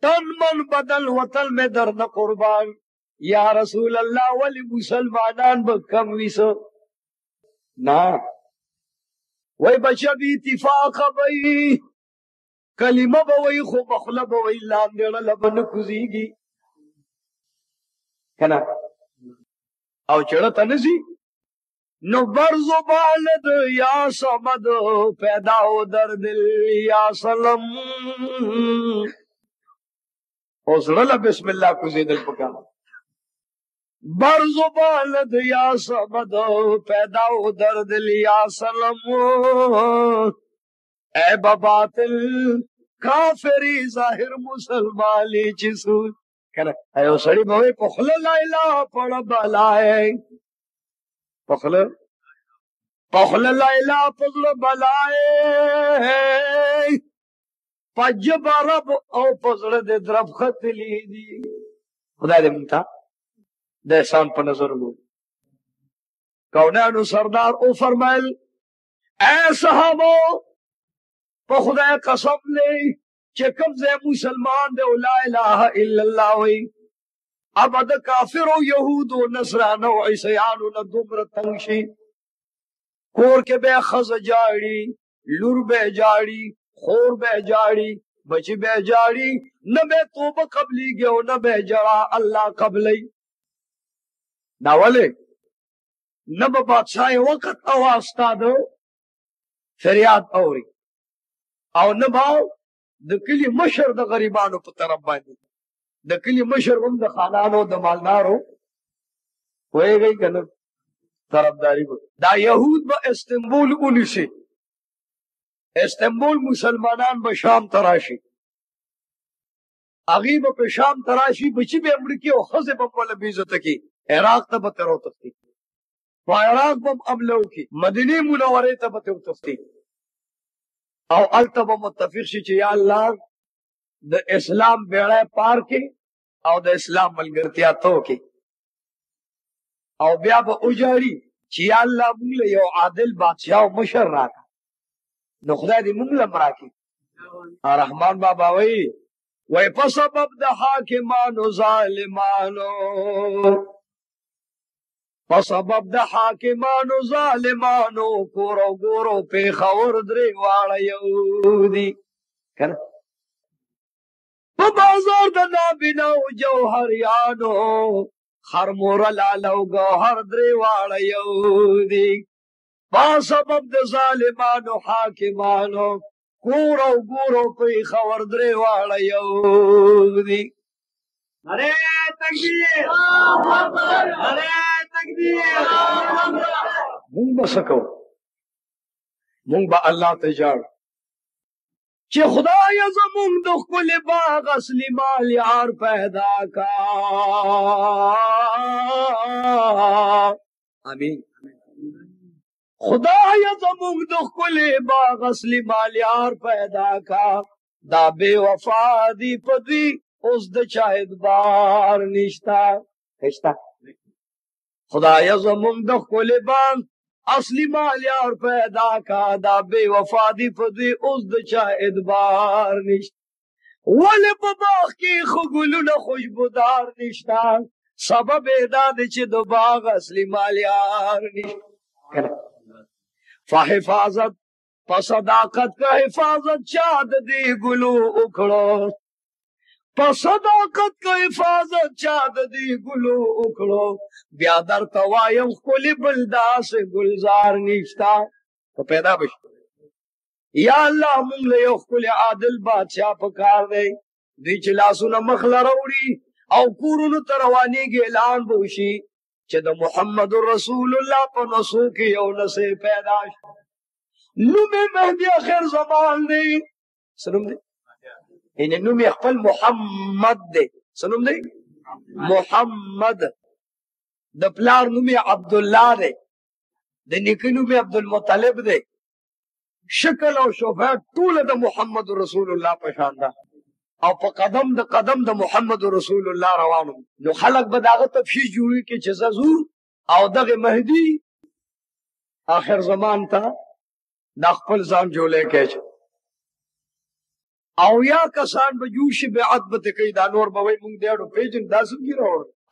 تن من بدل وطن میں در نہ قربان. یا رسول اللہ ولی مسلمانان با کم ویسو نا وی بچہ بھی اتفاق بئی کلمہ بوئی خو مخلب بوئی لام دیڑا لبن کزیگی کنا او چڑتا نسی نو برزو بالد یا سمد پیدا ہو در دل یا سلم اوسڑلا بسم اللہ کو زیدل پکا برزو بالد یا سمد پیدا ہو در دل یا سلم اے بباطل کافری ظاہر مسلمانی چسو کہنا اے اوسڑی بھوئی پخل لا الہ پڑ بلائے پخل لا الہ پخل بلائے پجب رب او پخل دے درب خط لی دی خدا دے منتا دے احسان پر نظر لو. کونانو سردار او فرمائل اے صحابو پا خدا قسم لے چکم زے مسلمان دے لا الہ الا اللہ وی اب دا کافر و یہود و نصران و عیسیان و ندمر تنگشی کور کے بے خز جاڑی لور بے جاڑی خور بے جاڑی بچی بے جاڑی نہ بے توبہ قبلی گئے نہ بے جڑا اللہ قبلی ناولے نہ بے بادشاہ وقت آواستا دو فریاد اوری او نہ باو دکلی مشر دا غریبانو پا طرف باندی دکلی مشر هم دا خانانو دا مالدارو ہوئے گئی کنا طرف داری با دا یہود با استنبول اولی سے استنبول مسلمانان با شام تراشی اغیب با شام تراشی بچی بے امریکی و خز با مولا بیزتا کی عراق تا با ترو تفتی و عراق با املو کی مدینی منوری تا با ترو تفتی او التبا متفق شی چی یا اللہ دا اسلام بیڑای پار کی او دا اسلام ملگرتیا تو کی او بیا با اجاری چی یا اللہ مونگل یو عادل بادشاہ و مشر راکا نو خدا دی مونگلم راکی رحمان بابا وی پسبب دا حاکمانو ظالمانو پسبب دا حاکمانو ظالمانو کورو گورو پی خور دری والا یودی کنا بازار دا نابینو جوہریانو خرمور لالو گوہر دری والا یودی پسبب دا ظالمانو حاکمانو کورو گورو پی خور دری والا یودی. ارے تکبیر ارے مونگ با سکو مونگ با اللہ تجار چی خدا یزمونگ دخ کل باغ اصلی مال یار پیدا کا آمین خدا یزمونگ دخ کل باغ اصلی مال یار پیدا کا دا بے وفا دی پدی اس دا چاہد بار نشتا کشتا خدا یزمونگ دخ کل باغ اصلی مال یار پیدا کا دا بے وفادی پدی اس دچا ادبار نشت ولی باغ کی خگلون خوشبودار نشتا سبب داد چی دو باغ اصلی مال یار نشت فحفاظت پصداقت کا حفاظت چاد دی گلو اکھڑو پصداقت کا حفاظت چاد دی گلو اکھڑو بیادر توایم کلی بلدا سے گلزار نیشتا تو پیدا بشتا یا اللہ منگلے کلی عادل بادشاہ پکار دے دی چلاسونا مخلا روڑی او کورون تروانی کے اعلان بوشی چد محمد رسول اللہ پا نسو کی یونس پیدا نمی مہدی آخر زمان دی سنوم دی ان نوم یې خپل محمد دی. سنوم دی محمد. د پلار نوم یې عبدالله دی، د نیکه نوم یې عبدالمطلب دی. شکل او شوفه ټوله د محمد رسول الله په شان ده او په قدم د قدم د محمد رسول الله روانو. نو خلق به داغه تفشیش جوړي کې چې زو او دغه مهدی آخر زمان ته د خپل ځان جوړه کوي او یا کسان به جوش بیعت به کوي. دا نور به وي مونږ دیړو پیجن داسم کی راوړ.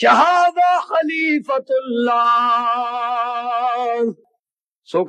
چې هذا خلیفۃ الله. څوک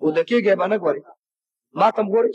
او دکېږي باندې ګوري ما تم ګوري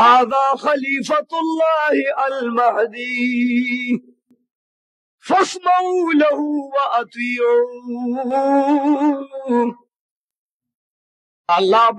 هذا خلیفۃ الله المهدی فاسمعوا له واطيعوا. الله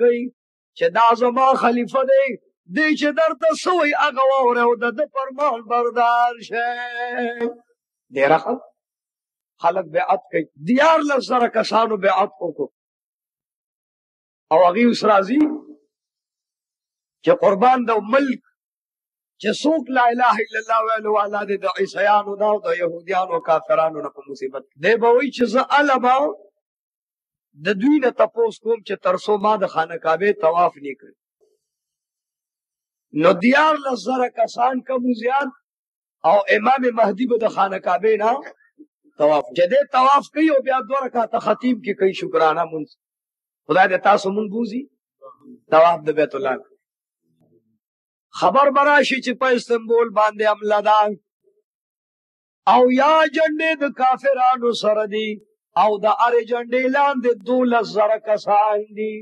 کوي چې دا زما خلیفہ دی، دی چې درته سوی هغه واوره او د فرمان بردار شه. ډېر خلک بیعت کوي، دیار لزر کسانو بیعت وکړو او هغه اوس راځي چې قربان د ملک چې څوک لا اله الا الله ویلو والا د عیسیانو دا او د يهوديانو کافرانو نه په مصیبت دی به وایي چې زه علما د دوی نه تپوس کوم چې ترسو ما د خانه کعبه طواف نه کړ. نو دیار لزر کسان کم زیات او امام مهدی به د خانه کعبه نه طواف جده طواف کوي او بیا 2 رکعات خطیب کې کوي شکرانه مونږ. خدای دې تاسو مونږ بوزي طواف د بیت الله. خبر براشي چې په استنبول باندې حمله ده او یا جنډې د کافرانو سره دي او د اره جنډې لاندې 12,000 کسان دي.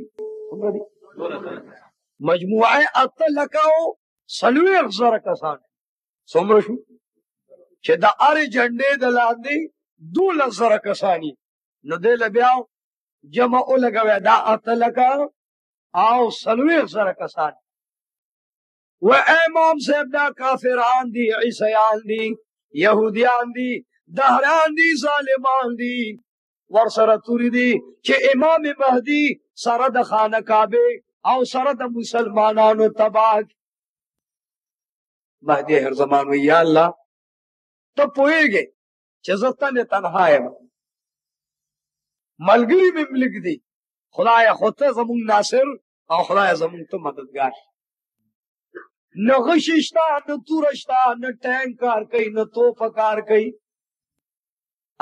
مجموعه اتلکاو 40,000 کسان. څومره شو چې د اره جنډې د لاندې 12,000 کسانی. نو دې بیا جمع ولګوي دا اتلکا او 40,000 کسان. و امام صاحب دا کافران دی، عیسیان دی، یهودیان دی، دهران دی، ظالمان دی، ورسره توری دی چې امام مهدی سره د خانه کعبه او سره د مسلمانانو تباہ. مهدی هر زمان وی یا الله ته پوهیږي چې زه تنها یم، ملګری مې ملک دی، خدای خود ته زمون ناصر او خدای زمون ته مددگار. نه غششتا نه تورشتا نه ټینک کار کوي نه توپ کار کوي.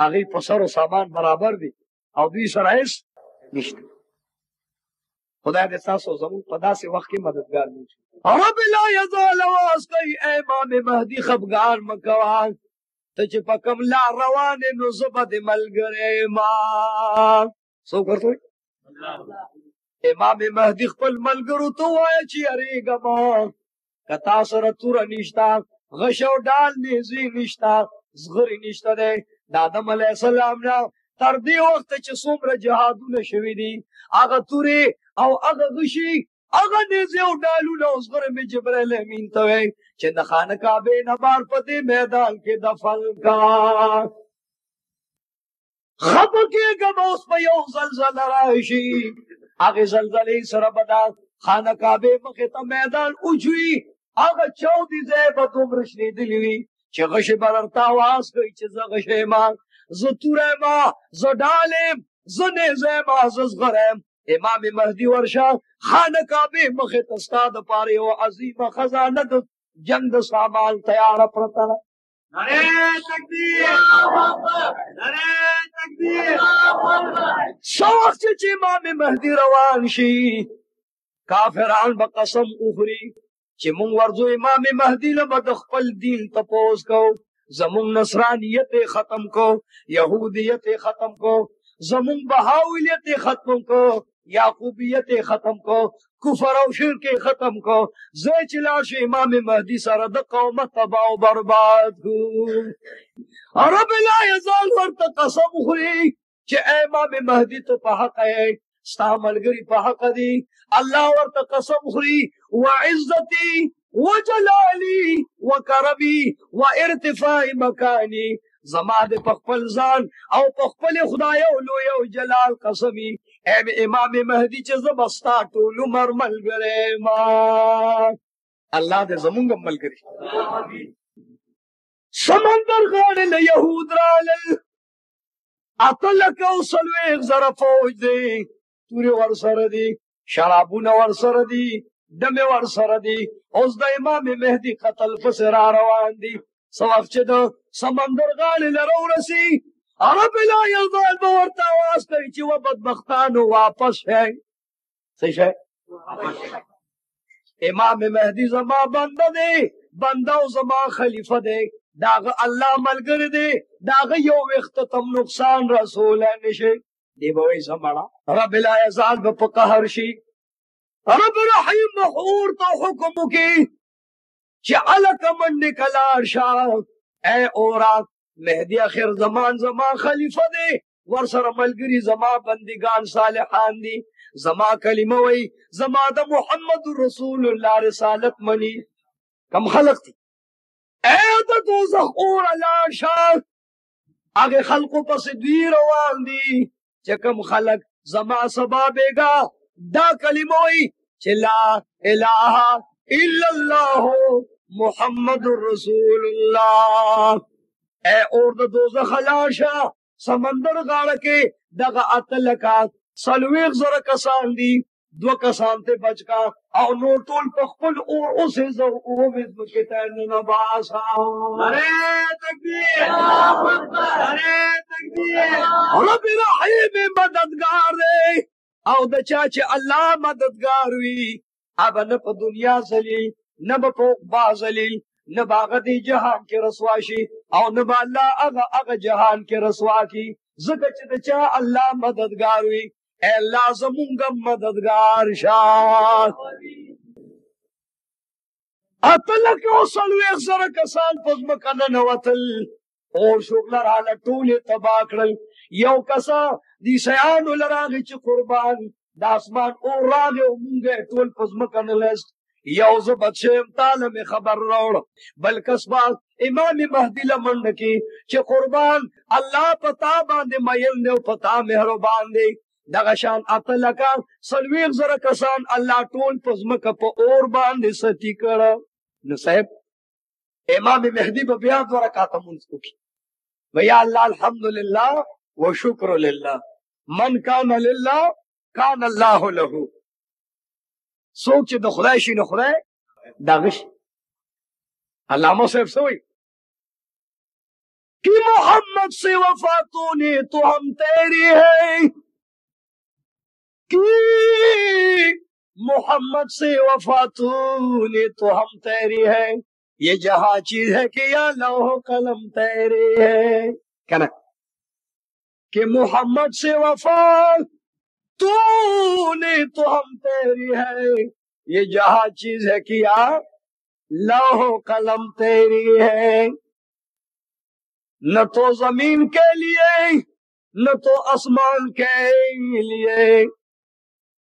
هغه په سر او سامان برابر دي او دوی سره هیڅ نشته. خدای دې تاسو زموږ په داسې وخت کې مددگار وي. رب لا یزال واس کوي امام مهدی خفګان مکوا ته چې په کوم لار روان نو زبد ملګری ما سو ورته امام مهدی خپل ملګرو ته وایي چې اریګه ما کتا سره تور نشتا غشو ډال نيزي نشتا زغری نشتا ده د آدم علی السلام نه تر دې وخت چې څومره جهادونه شوي دي هغه توري او هغه غشي هغه نيزي او ډالونه او زغره می جبرائیل امین ته وي چې د خانه کعبه نه بار پدې میدان کې دفن کا خپکه ګموس په یو زلزلہ راشي هغه زلزلې سره بدا خانه کعبه مخه ته میدان اوجوي هغه 14 ځای په دومره شنیدلی وي چې غشي برتا واس کوي چې زه غشي ما زه توره ما زه ډالم زه نیزه ما زه زغرم. امام مهدی ورشه خانه کعبه مخه ته ستا د پاره یو عظیمه خزانه د جنگ د سامان تیار پرته ده. نعره تکبیر نعره تکبیر. څو وخت چې امام مهدی روان شي کافران به قسم اخري چې مونږ ورځو امام مهدی له د خپل دین تپوس کو، زمونږ نصرانیت ختم کو، یهودیت ختم کو، زمونږ بهاولیت ختم کو، یعقوبیت ختم کو، کفر او شرک ختم کو. زه چې لاړ شم امام مهدی سره د قوم تباہ او برباد کو. رب لا یزال ورته قسم خوري چې امام مهدی ته په حق یې ستا ملګری په حق دی. الله ورته قسم خوري وعزتي وجلالي وكرمي وارتفاع مكاني زما د خپل ځان او خپل خدای او لوی او جلال قسمی اے امام مهدی چې زبستا ټول عمر ملګری ما الله دې زمونږ ملګری سمندر غاړه له يهود رالل اتلک او سلویغ زره فوج دی توري ور سره دی شرابونه ور سره دی دمه ور سره دی اوس د امام مهدی قتل پس را روان دی سوف چې د سمندر غاړه لره ورسی عرب لا یزال بورتا واس کوي چې و بدبختانو واپس شي صحیح شي امام مهدی زما بنده دی بنده او زما خلیفہ دی داغه الله ملګری دی داغه یو وخت تم نقصان رسول نشي دی به وي سمړه رب لا یزال په قهر شي رب رحیم مخور تو حکم کی چې الک من نکلار شاه اے اورا مهدی اخر زمان زما خلیفہ دی ور سره ملګری زما بندگان صالحان دی زما کلمه وی زما د محمد رسول الله رسالت منی کم خلق دی اے د دوزخ اور لار شاه هغه خلقو پس دوی روان دی چې کم خلق زما سبا بیگا دا کلمه وی چې لا اله الا الله محمد رسول الله اے اور د دوزخ لار شاه سمندر غاړه کې دغه اتلکا سلویغ زره کسان دی دو کسان ته بچکا او نور ټول په خپل اور اوسه زو او وځم کې ته نه باسا اره تکبیر اره تکبیر رب رحیم مددگار دی او د چا چې الله مددگار وي اب نه په دنیا زلی نه په بازلیل نه باغ دی جهان کې رسوا شي او نه با الله هغه جهان کې رسوا کی زکه چې د چا الله مددگار وي اے اللہ زمونگا مددگار شاہ اتلک او سلویخ زر کسان پزمکن نوتل اور شغلر حالا طول تباکرل یو کسا دی سیانو لراغی چی قربان دا اسمان اور راغی و مونگے طول پزمکن لست یو زبت شیم تالم خبر روڑ بلکس بات امام مہدی لمند کی چی قربان اللہ پتا باندے میل نے پتا مہربان دے دغشان اتلکا سلویغ زر کسان اللہ ټول پزمکا پا اور باندې ستی کرا نو صاحب امام مہدی با بیا دو رکاتا منسکو کی ویا اللہ الحمدللہ و شکر للہ من کان للہ کان اللہ لہو سوک چی دو خدای شی نو خدای داغش علامہ صاحب سوئی کہ محمد سے وفاتوں تو ہم تیری ہے محمد سے وفاتون تو ہم تیری ہے یہ جہاں چیز ہے کہ یا لوح قلم تیری ہے کہنا کہ محمد سے وفاتون تو ہم تیری ہے یہ جہاں چیز ہے کہ یا لوح قلم تیری ہے نہ تو زمین کے لیے نہ تو آسمان کے لیے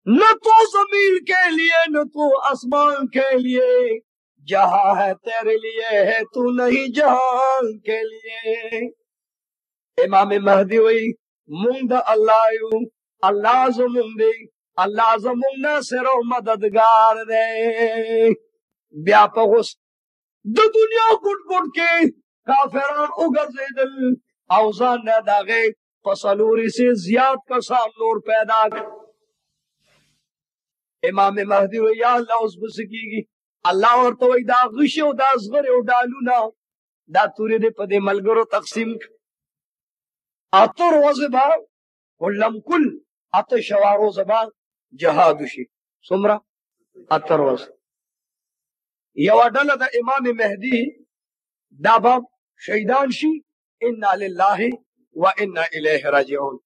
نہ تو زمین کے لیے نہ تو آسمان کے لیے جہاں ہے تیرے لیے ہے تو نہیں جہان کے لیے امام مہدی وی مونگ دا اللہ یو اللہ زمونگ دی اللہ زمونگ ناصر و مددگار دے بیا پغس دو دنیا گٹ گٹ کے کافران اگر زیدل اوزان نہ داغے پسلوری سے زیاد کسان نور پیدا کر امام مہدی وی یا اللہ اس بسکی گی اللہ اور تو دا غشی و دا اصغر و ڈالونا دا توری دے پدے ملگر و تقسیم اتر وزبا کلم کل اتر شوار وزبا جہادوشی سمرا اتر وز یو ڈل دا امام مہدی دا باب شہیدان شی انا للہ و انا الیہ راجعون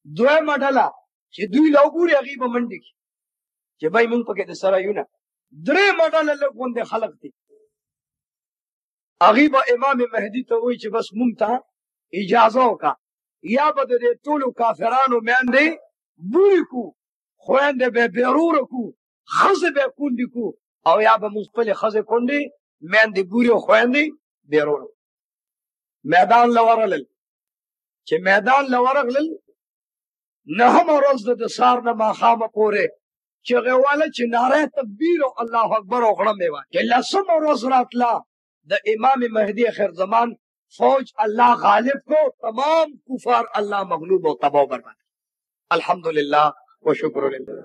دوے مڈلا چی دوی لوگوری اغیب منڈی کی چی بھائی منگ پکے دے سرا یونا درے مڈلا لگون دے خلق دی اغیب امام مہدی تو ہوئی چی بس منگتا اجازوں کا یا بدے دے طولو کافرانو مین دے بوری کو خوین دے بے بیرور کو خز بے کندی کو او یا با مصپل خز کندی مین دے بوری و خوین دے بیرور میدان لورغلل چې میدان لورغلل نهم ورځ د سار نه ماښامه پورې چې غواله چې ناره تکبیر او الله اکبر او غړم میوه چې لسم ورځ راتله د امام مهدی خیر زمان فوج اللہ غالب کو تمام کفار اللہ مغلوب و تباہ برباد الحمدللہ و شکر للہ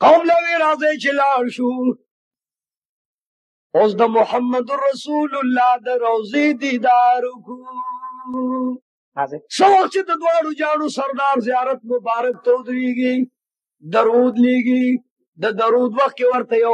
قوم لوی راضی چلار شو اوس د محمد رسول الله د روزي دیدار کو سو وخت د دوړو جاړو سردار زیارت مبارک تو دیږي درود لیږي د درود وخت ورته یو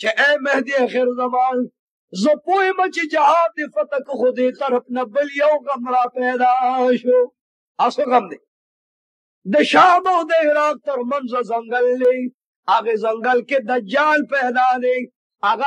چې اے مهدی اخر زمان زه پوهیم چې جهاد د فتح کو خو دې طرف نه بل یو غم را پیدا شو اسو غم دی د شام او د عراق تر منځ ځنګل دی هغه ځنګل کې دجال پیدا دی هغه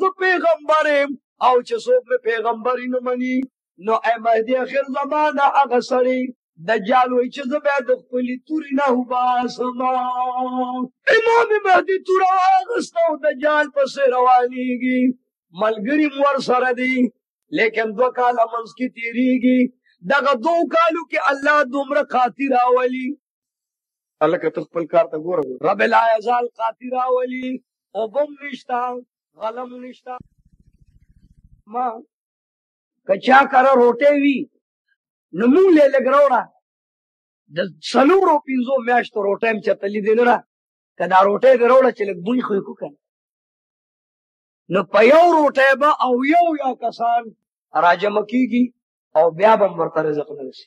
زه پیغمبر یم او چې څوک مې پیغمبري نه مني نو اے مهدی اخر زمان هغه سړی دجال وای چې زه به د خپل توري نه وباسم امام مهدی تور اغستو دجال پسې روانيږي ملګری مور سره دی لیکن دو کال منځ کې تیریږي دغه دو کالو کې الله دومره خاطر راولي الله که خپل کار ته ګوره رب لا یزال خاطر راولي او بم نشتا غلم نشتا ما کچا کر روټه وی نمو له لګروړه د سلورو پینځو میاشتو روټه مې چتلې دي نه کدا روټه دروړه چې لګ بوی خو کو کنه نو په یو روټه به او یو یا کسان راجم کیږي او بیا به ورته رزق نه رسي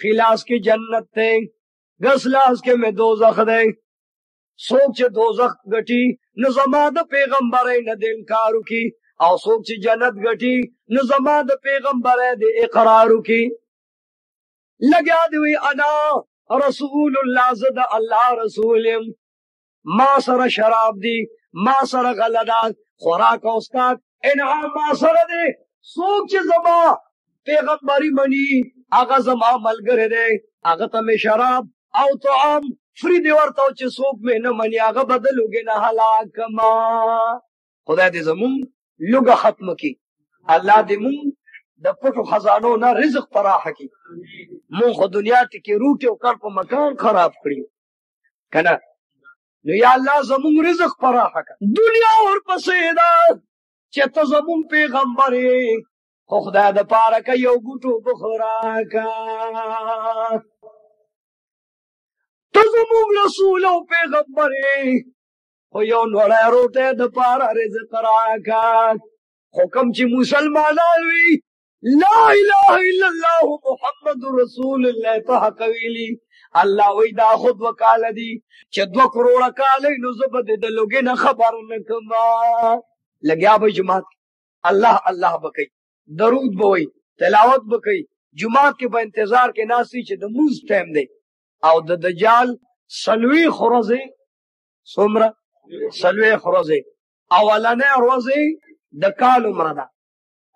خلاص کې جنت ته غسلاس کې مې دوزخ دی څوک چې دوزخ ګټي نو زما د پیغمبرۍ نه د انکار وکړي او څوک چې جنت ګټي نو زما د پیغمبرۍ د اقرار وکړي لګیا دی وی انا رسول الله زد الله رسول ما سره شراب دی ما سره غلدان خوراک او استاد انعام ما سره دی څوک چې زما پیغمبري مني هغه زما ملګری دی هغه ته مې شراب او طعام فری دی ورته چې څوک مې نه مني هغه بدل وګي نه هلاک ما خدای دې زمون لوګه ختم کی الله دې مون د پټو خزانو نه رزق پراخ کی مون خو دنیا ټکی روټي او کار په مکان خراب کړی کنه نو یا الله زمون رزق پراخ کا دنیا اور پسې دا چې ته زمون پیغمبر خو خدای د پاره کا یو ګټو بخورا کا ته زمون رسول او پیغمبر خو یو نوړی روټه د پاره رزق راکا حکم چې مسلمانان وي لا اله الا الله محمد رسول الله په حق ویلي الله وی دا خود وکاله دي چې 2 کروڑه کاله نو زبد د لوګي نه خبر نه کما لګیا به جماعت الله الله بکي درود بوي تلاوت بکي جماعت کې به انتظار کې ناسي چې د موز ټایم دی او د دجال سلوي خرزه سمره سلوي خرزه اولنې ورځې د کال عمره ده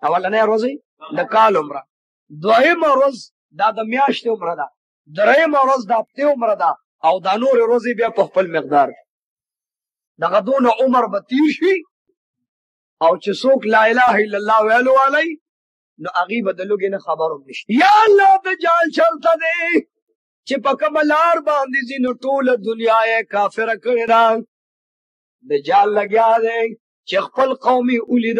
اولنې ورځې د کال عمره دویم ورځ دا د میاشتې عمره ده دریم ورځ د هفته عمره ده او دا نور ورځې بیا په خپل مقدار دغه دونه عمر به تیر شي او چې څوک لا اله الا الله ویلو علی نو هغه به د لوګي نه خبرو نشي یا الله دجال چلته دی چې په کملار باندې زینو ټول دنیا یې کافر کړی دا دجال لګیا دی چې خپل قومي اولید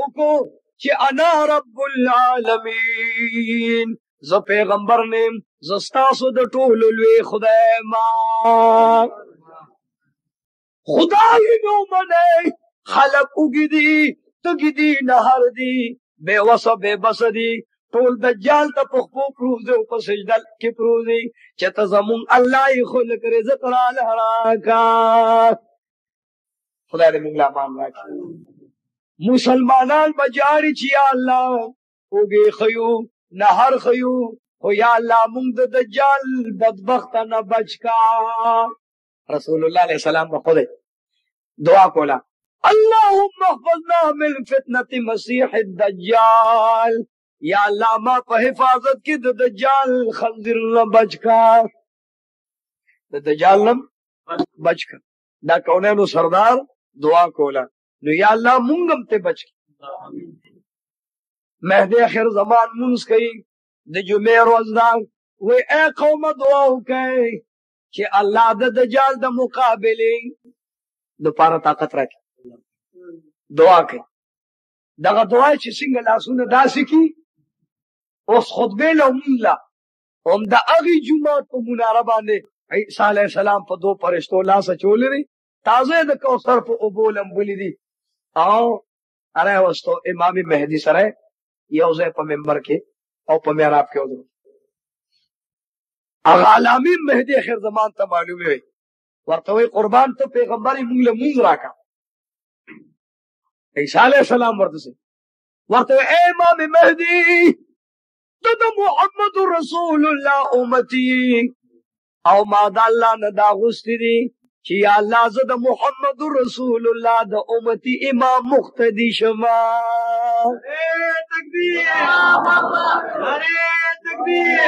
وکړو چې انا رب العالمین ز پیغمبر نیم زستاسو د ټول لوی خدای ما خدای نو منه خلق وګدي تګدي نهر دي بے وسه بے بس دي ټول دجال ته په خپل پروز او په سجده کې پروزي چې ته زمون الله یې خلق رزق را لهراکا خدای دې موږ لا مان راکړي مسلمانان بجاری چې یا الله وګي خيو نهر خيو خو یا الله موږ د دجال بدبخت نه بچکا رسول الله علیه السلام په خوده دعا کولا اللهم احفظنا من فتنة مسیح الدجال یا الله ما په حفاظت کې د دجال خنزیر نه بچکا د دجال نه بچکا دا کونینو سردار دعا کولا نو یا الله مونږ هم ته بچ کی مهدی اخر زمان مونږ کوي د جمعې ورځ دا وای اے قوم دعا وکړئ چې الله د دجال د مقابله د پاره طاقت راکړي دعا کوي دغه دعا چې څنګه لاسونه داسې کی اوس خطبه له مولا هم د اغي جمعه په مناره باندې عیسی علیه السلام په دو فرشتو لاس چولري تازه د کوثر په اوبولم بلی دي او اره واستو امام مهدی سره یو ځای په منبر کې او په محراب کې ودرو هغه علامه مهدی اخر زمان ته معلومه وي ورته وي قربان ته پیغمبري موږ له موږ راکا عیسی علیه السلام ورته اے امام مهدی ته محمد رسول الله امتی او ما د الله نه دا غوښتي دي چې یا الله زه د محمد رسول الله د امتی امام مقتدی شما تکبیر اره تکبیر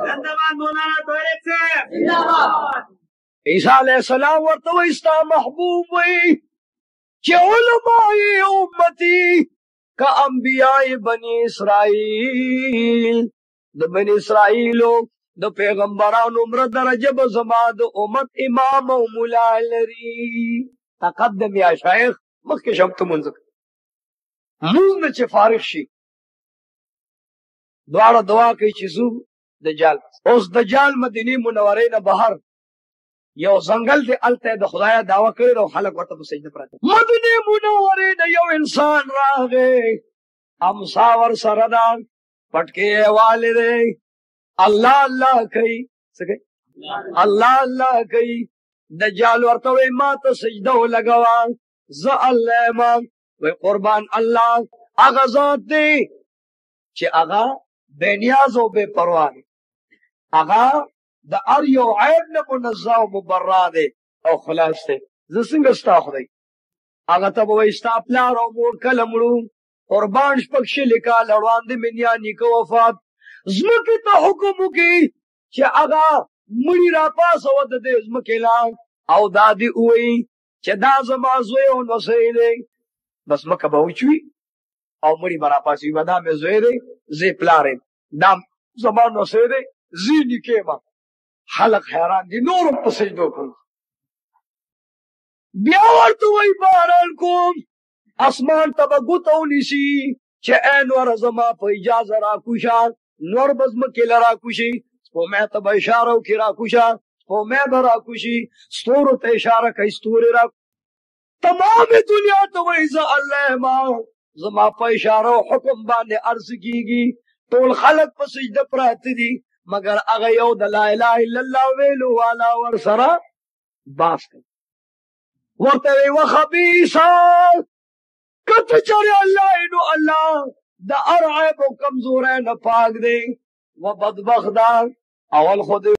زنده‌باد مولانا طارق صاحب زنده‌باد عیسی علیہ السلام ورته وایي ستا محبوب وایي چې علماء امتی کا انبیاء بنی اسرائیل د بنی اسرائیلو د پیغمبرانو عمر درجه به زما د امت امام او مولا لري تقدم یا شیخ مخکې شمته منځ مونږ نه چې فارغ شي دواړه دعا کوي چې زو دجال اوس دجال مدینه منورې نه بهر یو ځنګل دی الته د خدای دعوا کوي او خلک ورته په سجده پراته مدینه منورې نه یو انسان راغی امسا ور سره دا پټکي والے الله الله کوي څنګه الله الله کوي دجال ورته وي ما ته سجده ولګوا ز الله ما وي قربان الله هغه ذات دی چې هغه بے نیاز او بے پروا دی هغه د ار یو عیب نه منزه او مبرا دی او خلاص دی زه څنګه ستا خدای هغه ته وایي ستا پلار او مور کله مړو قربان شپږ شلې کاله وړاندې مې نیا نیکه وفات زمکې ته حکم وکړي چې هغه مړي راپاسوه د دې ځمکې لا او دادی وایي چې دا زما زوی او نوسی دی بس مکه به وچوي او مړي به راپاسوي به دا مې زوی دی زه پلار یم دا زما نوسی دی زه نیکه یم خلق حیران دي نورم په سجدو کوي بیا ورته وایي باران کوم اسمان ته به ګوته ونیسي چې ای نوره زما په اجازه راکوشه نور به ځمکې له راکوشي سپومې ته به اشاره وکړي راکوشه سپومې به راکوشي ستورو ته اشاره کوي ستوري را تمامې دنیا ته وایي زه الله ما زما په اشاره او حکم باندې عرض کېږي ټول خلک په سجده پراته دي مگر هغه یو د لا اله الا الله ویلو والا ورسره باس کوي ورته وایي وخبیثه کته چارې الله نو الله د ارعب او کمزورۍ نه پاک دی و بدبخت اول خود